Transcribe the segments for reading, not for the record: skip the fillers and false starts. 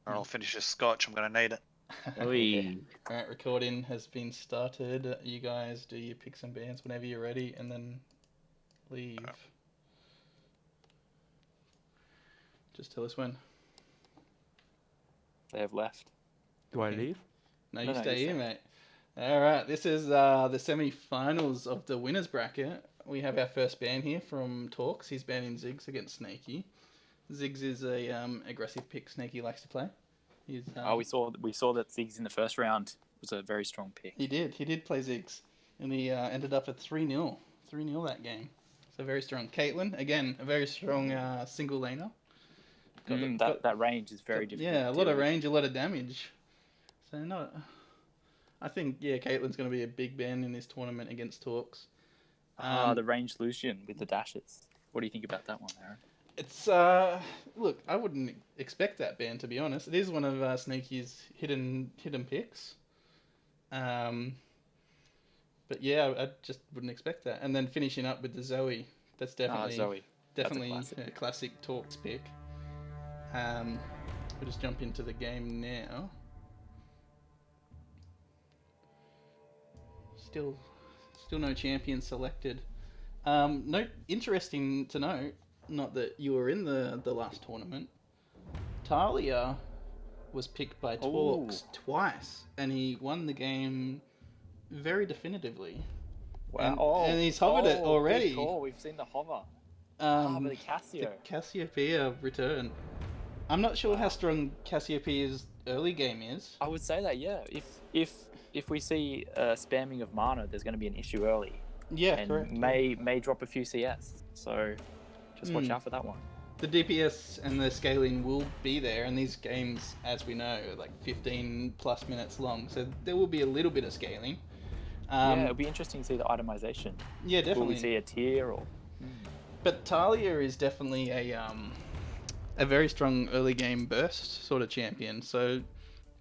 Or I'll finish this scotch. I'm gonna need it. Yeah. Oi. Alright, recording has been started. You guys do your picks and bands whenever you're ready, and then leave. Just tell us when. They have left. Do I Okay. leave? No, No, you no, stay you here, stay. mate. Alright, this is the semi-finals of the winners bracket. We have our first ban here from Torxe. He's banning Ziggs against Snakey. Ziggs is a aggressive pick Snakey likes to play. He's, We saw that Ziggs in the first round was a very strong pick. He did play Ziggs. And he ended up at 3-0. 3-0 that game. So very strong. Caitlin, again, a very strong single laner. That range is very difficult. Yeah, a lot of range, a lot of damage. So I think, Caitlin's going to be a big ban in this tournament against Torxe. The range Lucian with the dashes. What do you think about that one, Aaron? It's look, I wouldn't expect that ban, to be honest. It is one of Sneaky's hidden picks. But yeah, I just wouldn't expect that. And then finishing up with the Zoe, that's definitely Zoe. definitely That's a classic Torxe pick. We'll just jump into the game now. Still no champion selected. Interesting to note, not that you were in the last tournament, Talia was picked by Torxe twice, and he won the game very definitively. Wow. And he's hovered it already. Big call. We've seen the hover. But the Cassio. The Cassiopeia return. I'm not sure how strong Cassiopeia's early game is. I would say that, yeah. If we see spamming of mana, there's going to be an issue early. Yeah, and correct. May drop a few CS. So just watch out for that one. The DPS and the scaling will be there, and these games, as we know, are like 15 plus minutes long, so there will be a little bit of scaling. It'll be interesting to see the itemization. Yeah, definitely. Will we see a tier or? But Talia is definitely a very strong early game burst sort of champion. So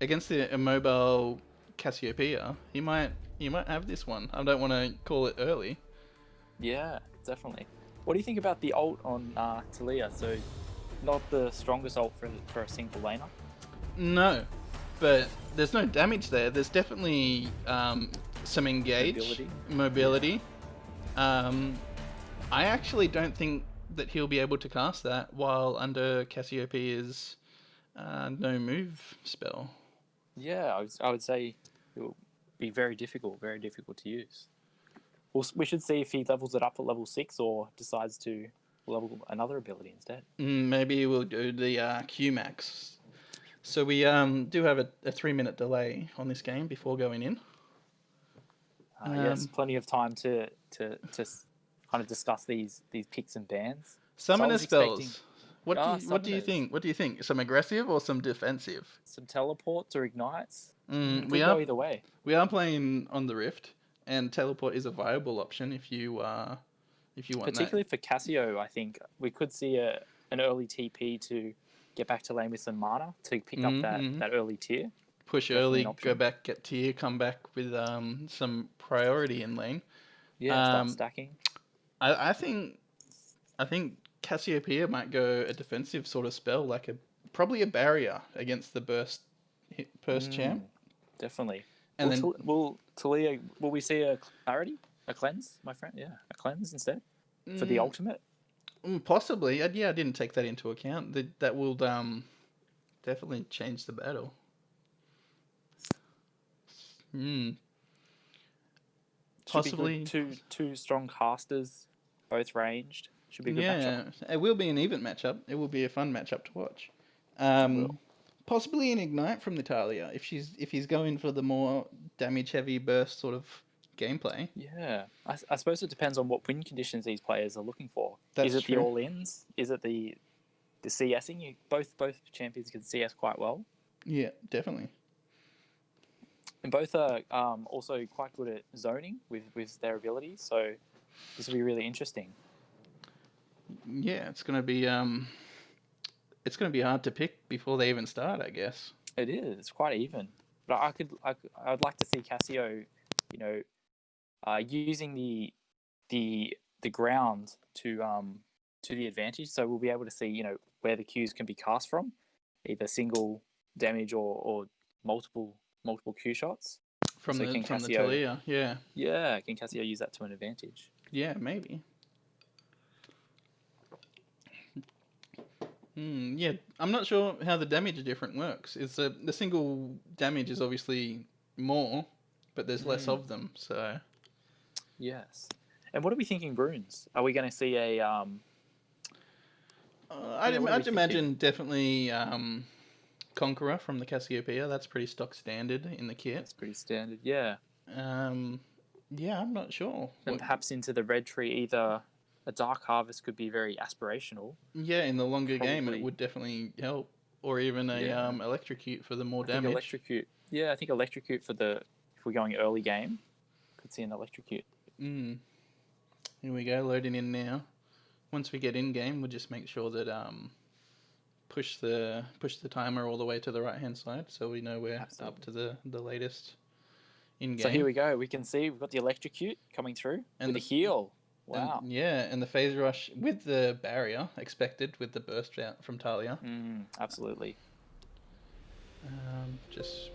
against the immobile Cassiopeia, he might have this one. I don't want to call it early. Yeah, definitely. What do you think about the ult on Talia? So, not the strongest ult for a single laner? No, but there's no damage there. There's definitely some engage, mobility. I actually don't think that he'll be able to cast that while under Cassiopeia's no move spell. Yeah, I would say it will be very difficult to use. We should see if he levels it up at level 6 or decides to level another ability instead. Maybe we'll do the Q max. So we do have a 3-minute delay on this game before going in. Yes, plenty of time to kind of discuss these picks and bans. Summoner spells. What do you think? What do you think? Some aggressive or some defensive? Some teleports or ignites. We go either way. We are playing on the Rift, and teleport is a viable option if you want. Particularly for Cassio, I think we could see an early TP to get back to lane with some mana to pick up that early tier. Push early, go back, get tier, come back with some priority in lane. Yeah, start stacking. I think Cassiopeia might go a defensive sort of spell, like probably a barrier against the burst champ. Definitely. And will Talia? Will we see a clarity, a cleanse, my friend? Yeah, a cleanse instead for the ultimate. Possibly. I didn't take that into account. That will definitely change the battle. Possibly two strong casters, both ranged. Should be a good matchup. It will be an even matchup. It will be a fun matchup to watch. Possibly an ignite from Natalia if he's going for the more damage heavy burst sort of gameplay. Yeah, I suppose it depends on what win conditions these players are looking for. That's Is it true. the all-ins? Is it the CSing? Both champions can CS quite well. Yeah, definitely. And both are also quite good at zoning with their abilities. So this will be really interesting. Yeah, it's gonna be hard to pick before they even start, I guess. It is. It's quite even. But I'd like to see Cassio, using the ground to the advantage. So we'll be able to see, where the Qs can be cast from, either single damage or multiple Q shots. From So the can from the Cassio- Talia, yeah. Yeah, can Cassio use that to an advantage? Yeah, maybe. Yeah, I'm not sure how the damage different works. It's the single damage is obviously more, but there's less of them. So Yes. And what are we thinking runes? Are we going to see a I'd imagine definitely Conqueror from the Cassiopeia. That's pretty stock standard in the kit. That's pretty standard. Yeah. Yeah, I'm not sure. And perhaps into the red tree, either a Dark Harvest could be very aspirational. Yeah, in the longer game, it Probably. would definitely help. Or even a Electrocute for the more I think damage. Electrocute. Yeah, I think Electrocute for the if we're going early game, could see an Electrocute. Here we go, loading in now. Once we get in game, we'll just make sure that push the timer all the way to the right hand side, so we know we're up to the latest in game. So here we go. We can see we've got the Electrocute coming through and with the heal. Wow. And the phase rush with the barrier expected with the burst out from Talia. Absolutely. Just.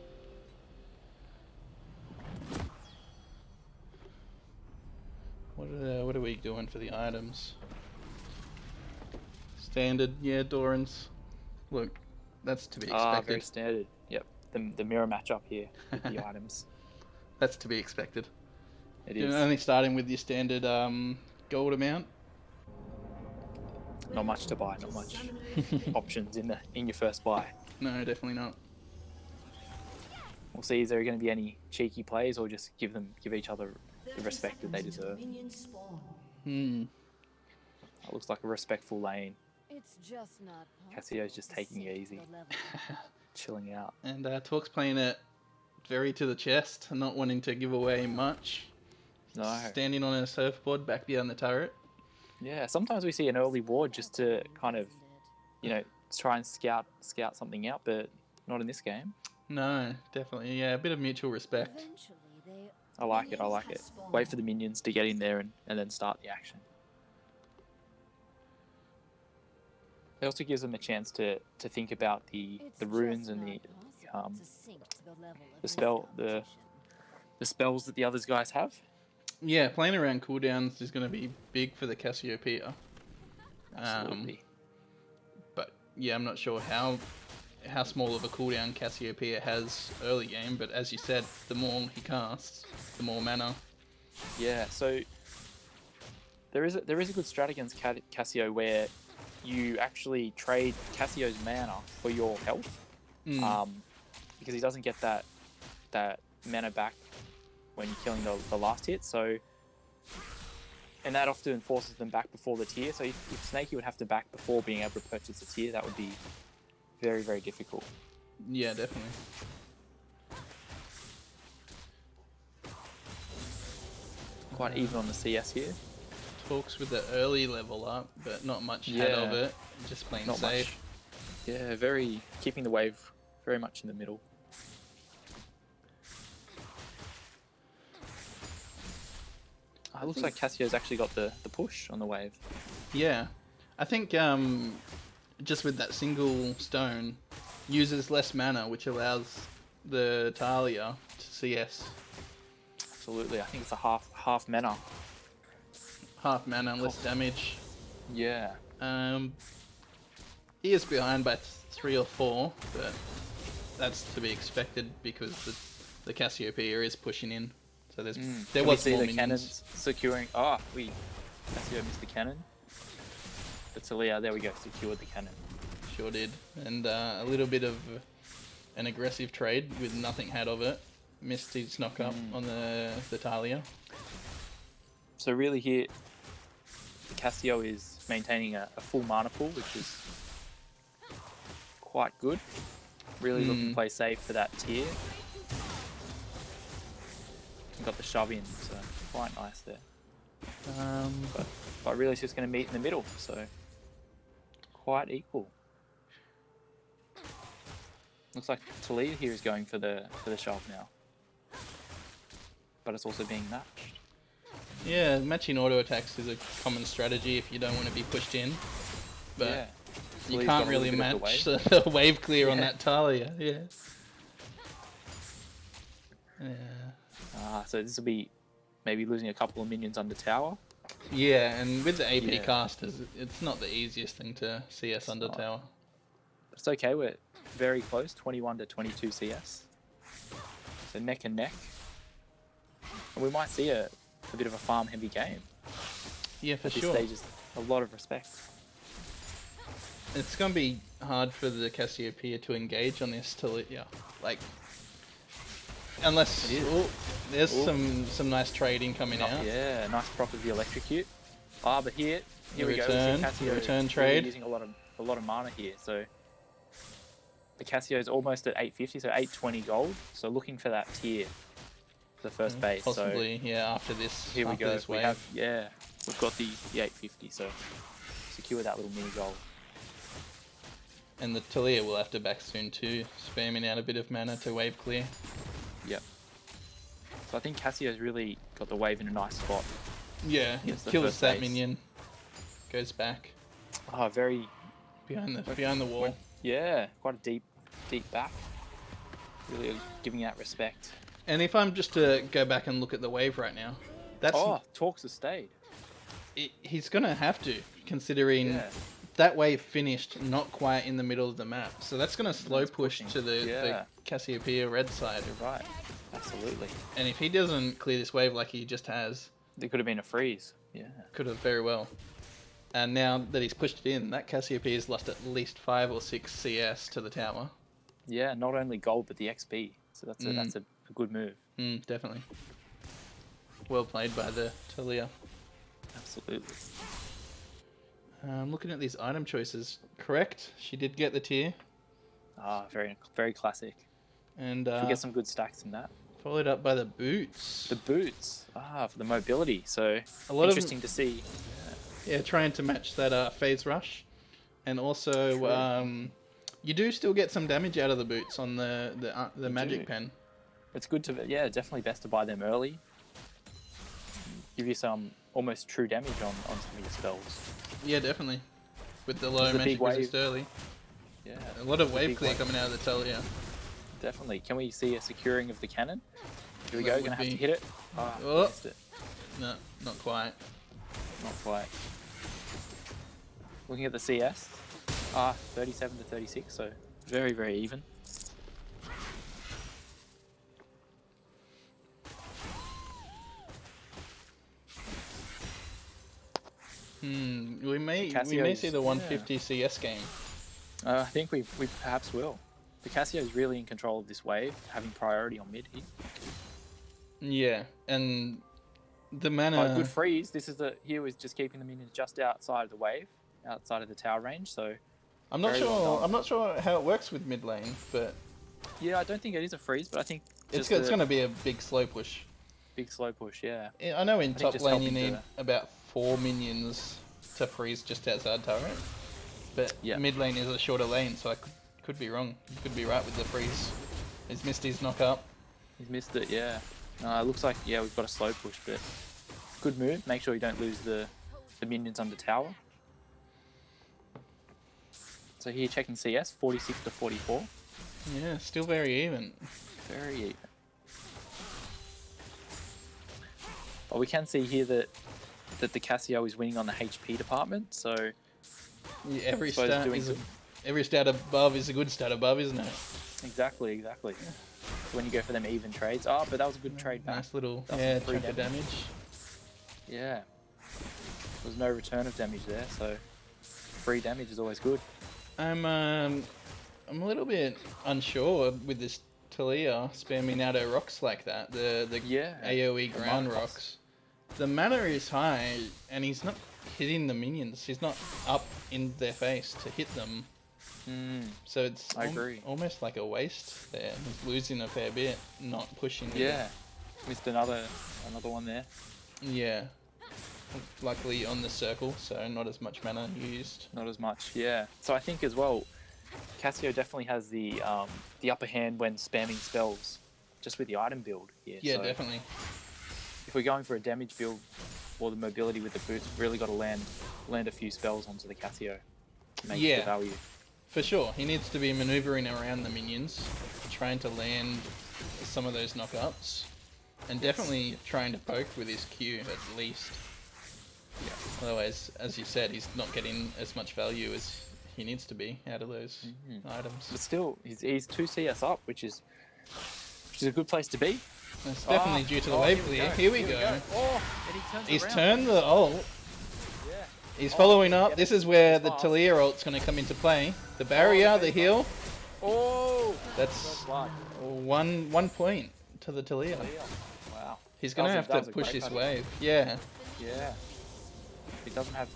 What are we doing for the items? Standard, yeah, Doran's. Look, that's to be expected. Very standard. Yep. The mirror matchup here with the items. That's to be expected. It You're is. only starting with your standard gold amount. Not much to buy. Not much options in your first buy. No, definitely not. We'll see. Is there going to be any cheeky plays, or just give each other the respect that they deserve? That looks like a respectful lane. It's just not Cassio's just taking it easy, chilling out. And Torxe playing it very to the chest, not wanting to give away much. No. Standing on a surfboard back behind the turret. Yeah, sometimes we see an early ward just to kind of, try and scout something out, but not in this game. No, definitely. Yeah, a bit of mutual respect. I like it. Wait for the minions to get in there and then start the action. It also gives them a chance to think about the runes and the spells that the other guys have. Yeah, playing around cooldowns is going to be big for the Cassiopeia. Absolutely. But yeah, I'm not sure how small of a cooldown Cassiopeia has early game, but as you said, the more he casts, the more mana. Yeah, so there is a good strat against Cassio where you actually trade Cassio's mana for your health, because he doesn't get that mana back when you're killing the last hit. So, and that often forces them back before the tier. So if Snakey would have to back before being able to purchase the tier, that would be very, very difficult. Yeah, definitely. Quite even on the CS here. Torxe with the early level up, but not much head of it. Just playing Not safe. much. Yeah, very keeping the wave very much in the middle. It looks like Cassio's actually got the push on the wave. Yeah, I think just with that single stone, uses less mana, which allows the Talia to CS. Absolutely, I think it's a half mana. Half mana, less damage. Yeah. He is behind by 3 or 4, but that's to be expected because the Cassiopeia is pushing in. So there was see more the minions. cannons securing. Cassio missed the cannon. But Talia, there we go, secured the cannon. Sure did, and a little bit of an aggressive trade with nothing had of it. Missed his knock up on the Talia. So really here, Cassio is maintaining a full mana pool, which is quite good. Really looking to play safe for that tier. Got the shove in, so quite nice there. But really it's just going to meet in the middle, so quite equal. Looks like Talia here is going for the shove now. But it's also being matched. Yeah, matching auto attacks is a common strategy if you don't want to be pushed in. But yeah. You Taliyah's can't got a really little bit of match the the wave clear on Yeah. that Talia. Yeah. Yeah. So this will be maybe losing a couple of minions under tower. Yeah, and with the AP Yeah. casters, it's not the easiest thing to CS It's under not. tower. But it's okay, we're very close, 21 to 22 CS. So neck and neck. And we might see a bit of a farm heavy game. Yeah, for At this sure. stage is a lot of respect. It's gonna be hard for the Cassiopeia to engage on this Talia. Like, unless It is. oh, there's Oh. some nice trading coming out. Yeah, nice proc with the electrocute. But here The we go. return, We see the Cassio return really trade. using a lot of mana here. So the Cassio is almost at 850, so 820 gold. So looking for that tier, the first base. Possibly, yeah. After this, So here we after go. this We wave. have we've got the 850. So secure that little mini gold. And the Talia will have to back soon too, spamming out a bit of mana to wave clear. Yep. So I think Cassio's really got the wave in a nice spot. Yeah, Gets the kills first that base. minion. Goes back Very behind the wall. yeah, quite a deep back. Really giving out respect. And if I'm just to go back and look at the wave right now, that's Torxe has stayed. he's gonna have to, considering Yeah. that wave finished not quite in the middle of the map. So that's gonna slow That's push pushing. to the Yeah. Cassiopeia red side. You're right. Absolutely. And if he doesn't clear this wave like he just has, There could have been a freeze. Yeah. could have very well. And now that he's pushed it in, that Cassiopeia's lost at least 5 or 6 CS to the tower. Yeah, not only gold but the XP. So that's a good move. Definitely. Well played by the Talia. Absolutely. Looking at these item choices, correct, she did get the tier. Very classic. And We get some good stacks in that. followed up by the boots. The boots. For the mobility. So A lot interesting to see. Yeah, trying to match that phase rush. And also, True. you do still get some damage out of the boots on the magic do. pen. It's good to definitely best to buy them early. Give you some almost true damage on some of your spells. Yeah, definitely. With the low There's a magic big resist early. Yeah. A lot of wave big clear wave. coming out of the Talia. Definitely. Can we see a securing of the cannon? Here we That go. would Gonna have be- to hit it. Oh. Missed it. No, not quite. Not quite. Looking at the CS. 37 to 36. So very, very even. We may Cassio's- see the 150 CS game. I think we perhaps will. The Cassio is really in control of this wave, having priority on mid here. Yeah, and the But mana. good freeze. Here was just keeping the minions just outside of the wave, outside of the tower range. So I'm not very well sure. done. I'm not sure how it works with mid lane, but yeah, I don't think it is a freeze, but I think it's just going to be a big slow push. big slow push. Yeah. I know in think top just lane you helping need about 4 minions to freeze just outside turret, but Yeah. mid lane is a shorter lane, so I could be wrong. You could be right with the freeze. He's missed his knock up. He's missed it. Yeah. It looks like we've got a slow push, but good move. Make sure you don't lose the minions under tower. So here checking CS, 46 to 44. Yeah, still very even. Very even. But we can see here that the Cassio is winning on the HP department. So Yeah, every suppose stat doing is good. every stat above is a good stat above, isn't it? exactly. So when you go for them even trades, but that was a good trade back. Nice little That's some free chunk of damage. Yeah. There was no return of damage there, so free damage is always good. I'm a little bit unsure with this Talia spamming out her rocks like that. The AoE the ground mana rocks. The mana is high, and he's not hitting the minions. He's not up in their face to hit them. So it's I agree. almost like a waste there. He's losing a fair bit, not pushing. with Yeah. Missed another one there. it. Yeah. Luckily on the circle, so not as much mana used. Not as much, yeah. So I think as well, Cassio definitely has the upper hand when spamming spells, just with the item build here. Yeah, So definitely. if we're going for a damage build or the mobility with the boots, we've really got to land a few spells onto the Cassio. make Yeah. the value. For sure. He needs to be maneuvering around the minions, trying to land some of those knockouts, and definitely trying to poke with his Q at least. Yeah. Otherwise, as you said, he's not getting as much value as he needs to be out of those items. But still, he's 2 CS up, which is a good place to be. That's definitely due to the wave clear. Here we go. Oh, and he turns He's around. turned the ult. Yeah. He's following up. yeah, This is where he's the fast. Talia ult's going to come into play. The barrier, the heal. Oh! That's Blood. 1 point to the Talia. Wow. He's going to That have was to a push great his cut. wave. Yeah. Yeah. He doesn't have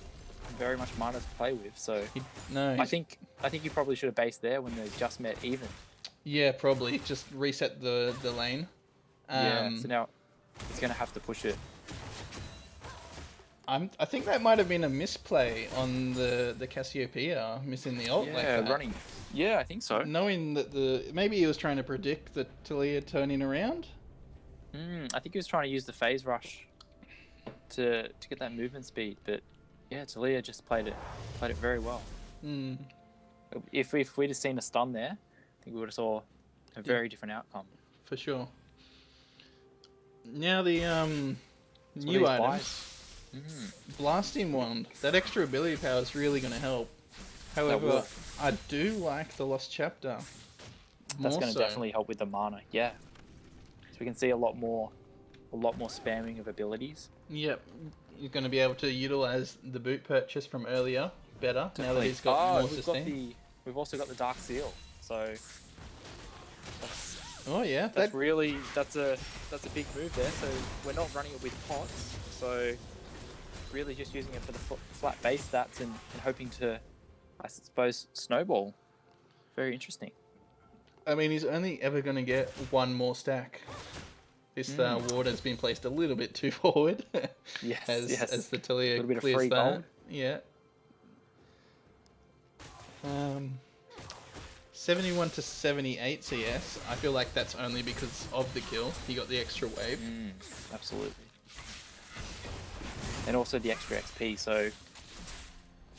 very much mana to play with, so No. I think you probably should have based there when they just met even. Yeah, probably. Just reset the lane. So now he's going to have to push it. I think that might have been a misplay on the Cassiopeia, missing the ult like that. running. Yeah, I think so. Knowing that maybe he was trying to predict the Talia turning around. I think he was trying to use the phase rush to get that movement speed, but yeah, Talia just played it very well. If we'd have seen a stun there, I think we would have saw a very different outcome. For sure. Now the That's new what these items. Blasting Wand. That extra ability power is really going to help. However, will. I do like the Lost Chapter. That's More going to so. definitely help with the mana. Yeah. So we can see a lot more spamming of abilities. Yep. You're going to be able to utilize the boot purchase from earlier better now that he's got more sustain. We've also got the Dark Seal. So Oh yeah, that's a big move there. So we're not running it with pots. So really just using it for the flat base stats and hoping to, I suppose, snowball. Very interesting. I mean, he's only ever going to get one more stack. This ward has been placed a little bit too forward. Yes, as the Talia A little bit of clears free that. gold. Yeah. 71 to 78 CS. I feel like that's only because of the kill. He got the extra wave. Absolutely. And also the extra XP. So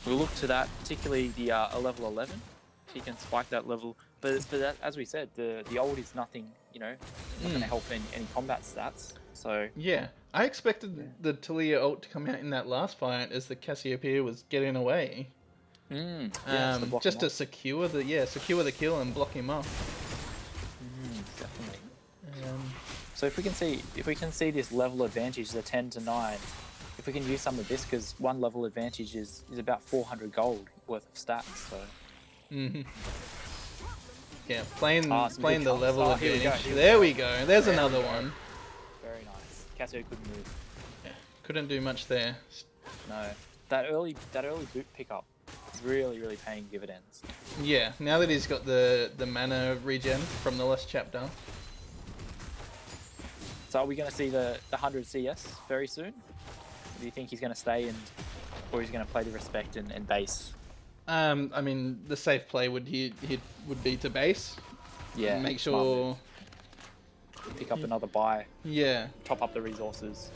we'll look to that, particularly the a level 11. If he can spike that level. But that, as we said, the ult is nothing, not going to help any combat stats. So Yeah. I expected the Talia ult to come out in that last fight as the Cassiopeia was getting away. Just to secure the kill and block him off. Definitely. So if we can see this level advantage, the 10 to 9, if we can use some of this, because one level advantage is about 400 gold worth of stats. So yeah, playing good the level chunks. Here we go, advantage. here we There go. we go. There's There another we go. one. Very nice. Cassio couldn't move. Yeah, couldn't do much there. No, that early boot pickup is really paying dividends. Yeah, now that he's got the mana regen from the Lost Chapter. So are we going to see the 100 CS very soon? Do you think he's going to stay or he's going to play the respect and base? I mean, the safe play would be to base. Yeah. Make smart sure. move. Pick up another buy, Yeah. top up the resources,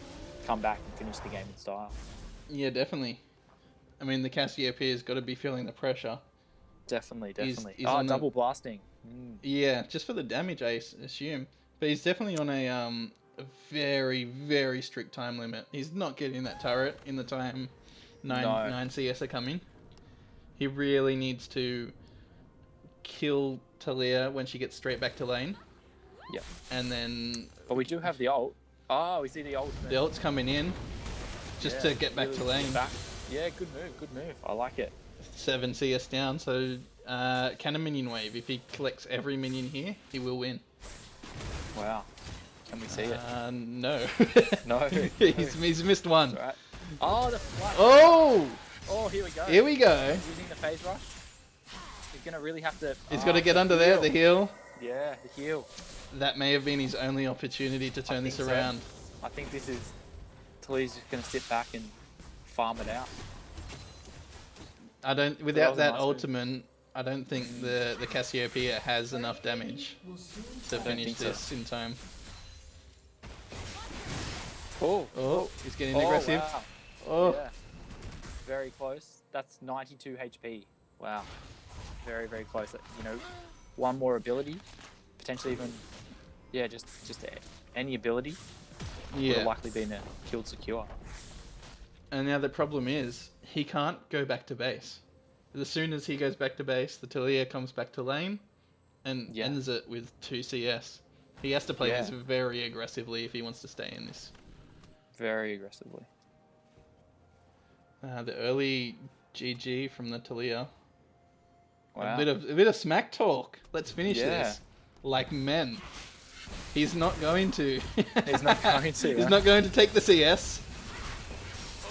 come back and finish the game in style. Yeah, definitely. I mean, the Cassiopeia's got to be feeling the pressure. Definitely. he's Oh, on the- double blasting. Yeah, just for the damage, I assume. But he's definitely on a very strict time limit. He's not getting that turret in the time 9 CS are coming. He really needs to kill Talia when she gets straight back to lane. Yep. And then But we do have the ult. Oh, we see the ult. the ult's coming in just to get back really to lane. back. Yeah, good move. I like it. 7 CS down, so cannon minion wave. If he collects every minion here, he will win. Wow. Can we see it? No. No. he's missed one. That's all right. Oh, the flash. Oh! Here we go. Here we go. Using the phase rush. He's going to really have to... He's got to get under there, the heal. Yeah, the heal. That may have been his only opportunity to turn this think so. around. I think this is... Talia's just going to sit back and farm it out. Without was a that nice move. ultimate, I don't think the Cassiopeia has enough damage to finish think so. this in time. Oh, He's getting aggressive. Wow. Oh, Yeah. Very close. That's 92 HP. Wow. Very, very close. You know, one more ability, potentially even, yeah, just any ability would have likely been killed secure. And now the problem is, he can't go back to base. As soon as he goes back to base, the Talia comes back to lane and ends it with 2 CS. He has to play this very aggressively if he wants to stay in this. Very aggressively. The early GG from the Talia. Wow. A bit of smack talk. Let's finish this like men. He's not going to. He's not going to. He's not going to take the CS.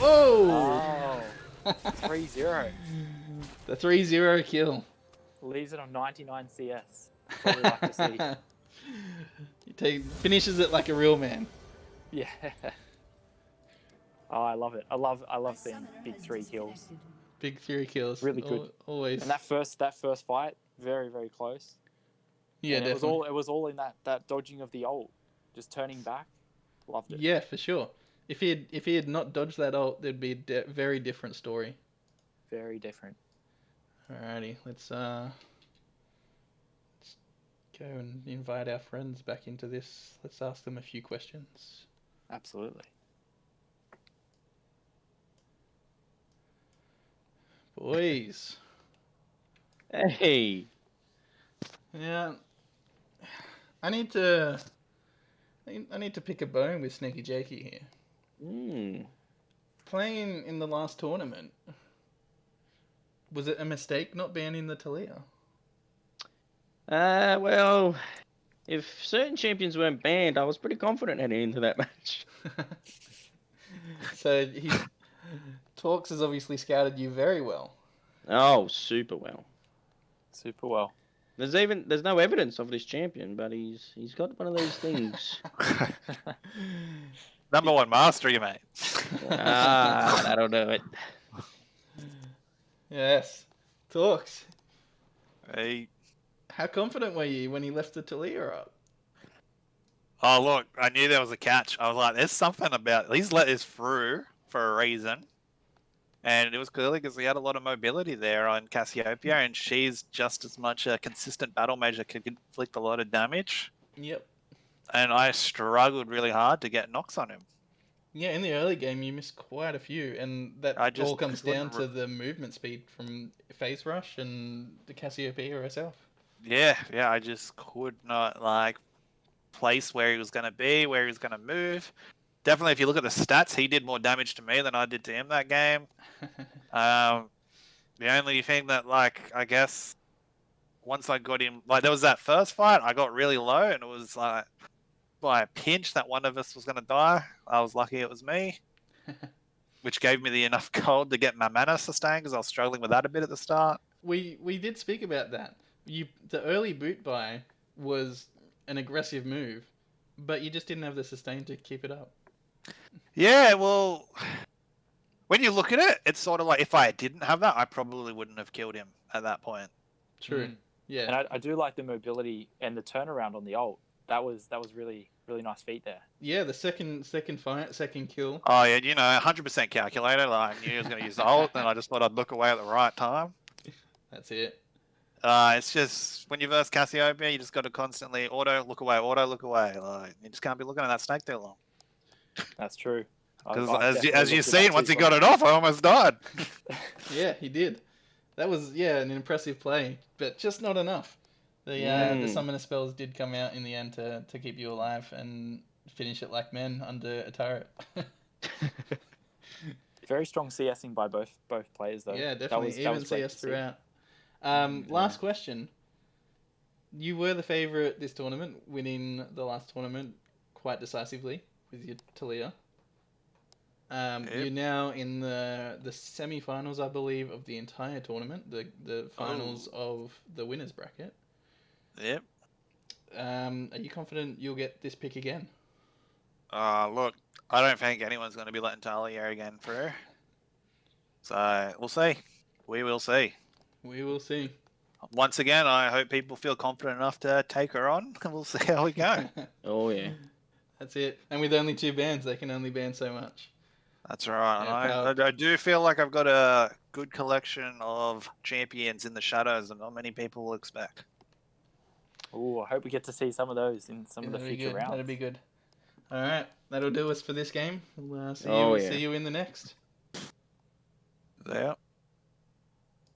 Oh! 3-0. The 3-0 kill. Leaves it on 99 CS. That's what we like to see. Finishes it like a real man. Yeah. Oh, I love it. I love seeing big 3 kills. Big 3 kills. Really good. Always. And that first fight, very, very close. Yeah, and definitely. It was all in that dodging of the ult, just turning back. Loved it. Yeah, for sure. If he had not dodged that ult, there'd be a very different story. Very different. Alrighty, let's go and invite our friends back into this. Let's ask them a few questions. Absolutely. Boys. Hey. Yeah. I need to pick a bone with SankeyJakey here. Playing in the last tournament, was it a mistake not banning the Talia? Well, if certain champions weren't banned, I was pretty confident heading into that match. So Torxe has obviously scouted you very well. Oh, super well. Super well. There's no evidence of this champion, but he's got one of those things. Number 1 mastery, mate. That'll do it. Yes. Torxe. Hey. How confident were you when he left the Talia up? Oh, look, I knew there was a catch. I was like, there's something about... He's let this through for a reason. And it was clearly because he had a lot of mobility there on Cassiopeia, and she's just as much a consistent battle mage that can inflict a lot of damage. Yep. And I struggled really hard to get knocks on him. Yeah, in the early game you missed quite a few, and that all comes down to the movement speed from Phase Rush and the Cassiopeia herself. Yeah, I just could not, like, place where he was going to be, where he was going to move. Definitely, if you look at the stats, he did more damage to me than I did to him that game. The only thing that, like, I guess, once I got him, like, there was that first fight, I got really low, and it was, like, by a pinch that one of us was going to die. I was lucky it was me, which gave me the enough gold to get my mana sustained, because I was struggling with that a bit at the start. We did speak about that. The early boot buy was an aggressive move, but you just didn't have the sustain to keep it up. Yeah, well, when you look at it, it's sort of like if I didn't have that, I probably wouldn't have killed him at that point. True. Yeah. And I do like the mobility and the turnaround on the ult. That was really, really nice feat there. Yeah, the second fight, second kill. Oh yeah, 100% calculated. Like, I knew he was going to use the ult, and I just thought I'd look away at the right time. That's it. It's just when you verse Cassiopeia, you just got to constantly auto look away. Like, you just can't be looking at that snake too long. That's true. Because as you've seen, once he got it off, I almost died. Yeah, he did. That was an impressive play, but just not enough. The summoner spells did come out in the end to keep you alive and finish it like men under a turret. Very strong CSing by both players though. Yeah, definitely. Even CS throughout. Last question. You were the favourite this tournament, winning the last tournament quite decisively with your Talia. You're now in the semi-finals, I believe, of the entire tournament, the finals of the winners bracket. Yep. Are you confident you'll get this pick again? Look, I don't think anyone's going to be letting Talia again through. So, we'll see. We will see. We will see. Once again, I hope people feel confident enough to take her on, and we'll see how we go. Oh, yeah. That's it. And with only 2 bans, they can only ban so much. That's right. Yeah, And I do feel like I've got a good collection of champions in the shadows that not many people will expect. Oh, I hope we get to see some of those in some of the future rounds. That'd be good. All right, that'll do us for this game. We'll see Oh, you. yeah. See you in the next. Yeah.